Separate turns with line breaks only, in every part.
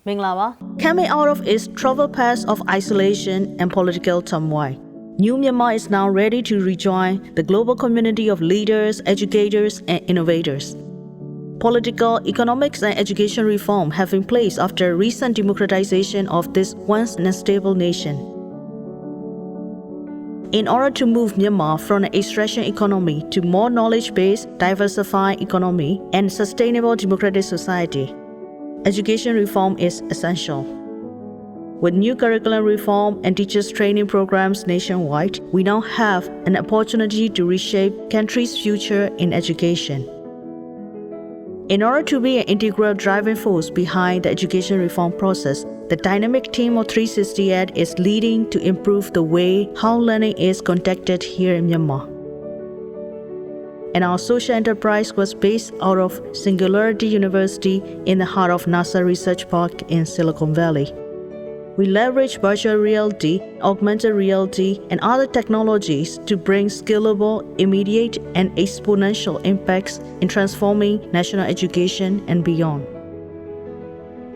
Myanmar, coming out of its troubled past of isolation and political turmoil, New Myanmar is now ready to rejoin the global community of leaders, educators, and innovators. Political, economics, and education reform have been placed after recent democratization of this once unstable nation. In order to move Myanmar from an extraction economy to more knowledge-based, diversified economy and sustainable democratic society, education reform is essential. With new curriculum reform and teachers training programs nationwide, we now have an opportunity to reshape country's future in education. In order to be an integral driving force behind the education reform process, the dynamic team of 360 is leading to improve the way how learning is conducted here in Myanmar. And our social enterprise was based out of Singularity University in the heart of NASA Research Park in Silicon Valley. We leverage virtual reality, augmented reality, and other technologies to bring scalable, immediate, and exponential impacts in transforming national education and beyond.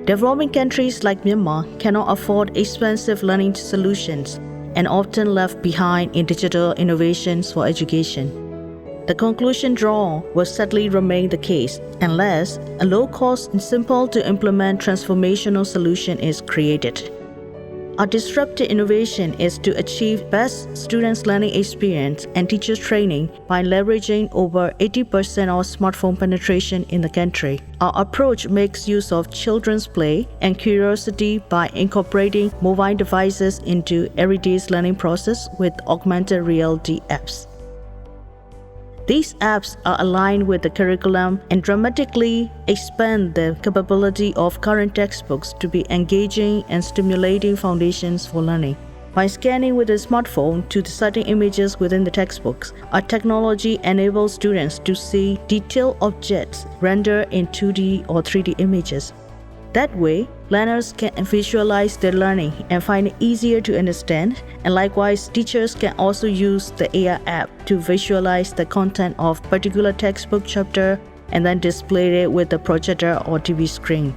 Developing countries like Myanmar cannot afford expensive learning solutions and often left behind in digital innovations for education. The conclusion drawn will sadly remain the case unless a low-cost and simple-to-implement transformational solution is created. Our disruptive innovation is to achieve best students' learning experience and teachers' training by leveraging over 80% of smartphone penetration in the country. Our approach makes use of children's play and curiosity by incorporating mobile devices into everyday learning process with augmented reality apps. These apps are aligned with the curriculum and dramatically expand the capability of current textbooks to be engaging and stimulating foundations for learning. By scanning with a smartphone to the certain images within the textbooks, our technology enables students to see detailed objects rendered in 2D or 3D images. That way, learners can visualize their learning and find it easier to understand, and likewise, teachers can also use the AR app to visualize the content of particular textbook chapter and then display it with the projector or TV screen.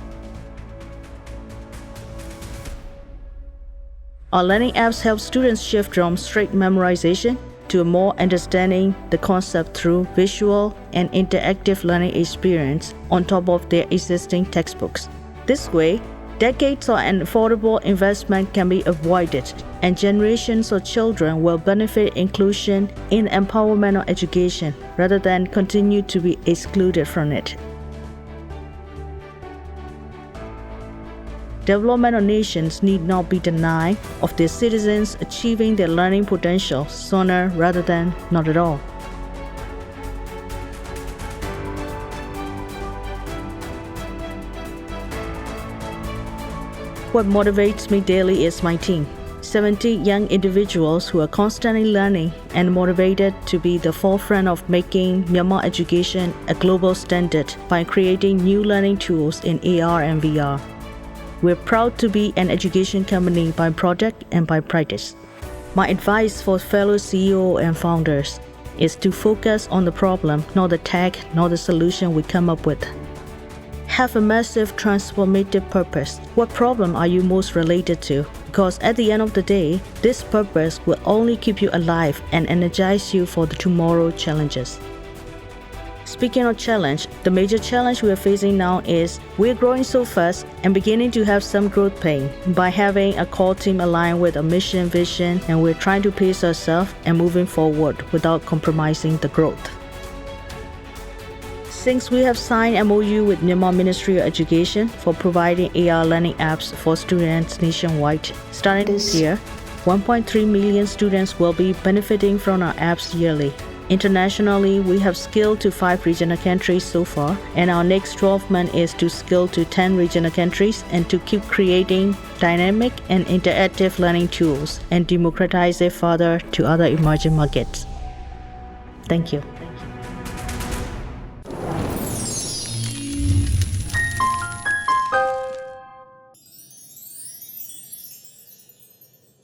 Our learning apps help students shift from straight memorization to more understanding the concept through visual and interactive learning experience on top of their existing textbooks. This way, decades of affordable investment can be avoided, and generations of children will benefit inclusion in empowerment of education rather than continue to be excluded from it. Development of nations need not be denied of their citizens achieving their learning potential sooner rather than not at all. What motivates me daily is my team, 70 young individuals who are constantly learning and motivated to be the forefront of making Myanmar education a global standard by creating new learning tools in AR and VR. We're proud to be an education company by product and by practice. My advice for fellow CEO and founders is to focus on the problem, not the tech, not the solution we come up with. Have a massive transformative purpose. What problem are you most related to? Because at the end of the day, this purpose will only keep you alive and energize you for the tomorrow challenges. Speaking of challenge, the major challenge we are facing now is we're growing so fast and beginning to have some growth pain. By having a core team aligned with a mission, vision, and we're trying to pace ourselves and moving forward without compromising the growth. Since we have signed MOU with Myanmar Ministry of Education for providing AR learning apps for students nationwide, starting this year, 1.3 million students will be benefiting from our apps yearly. Internationally, we have scaled to 5 regional countries so far, and our next 12 months is to scale to 10 regional countries and to keep creating dynamic and interactive learning tools and democratize it further to other emerging markets. Thank you.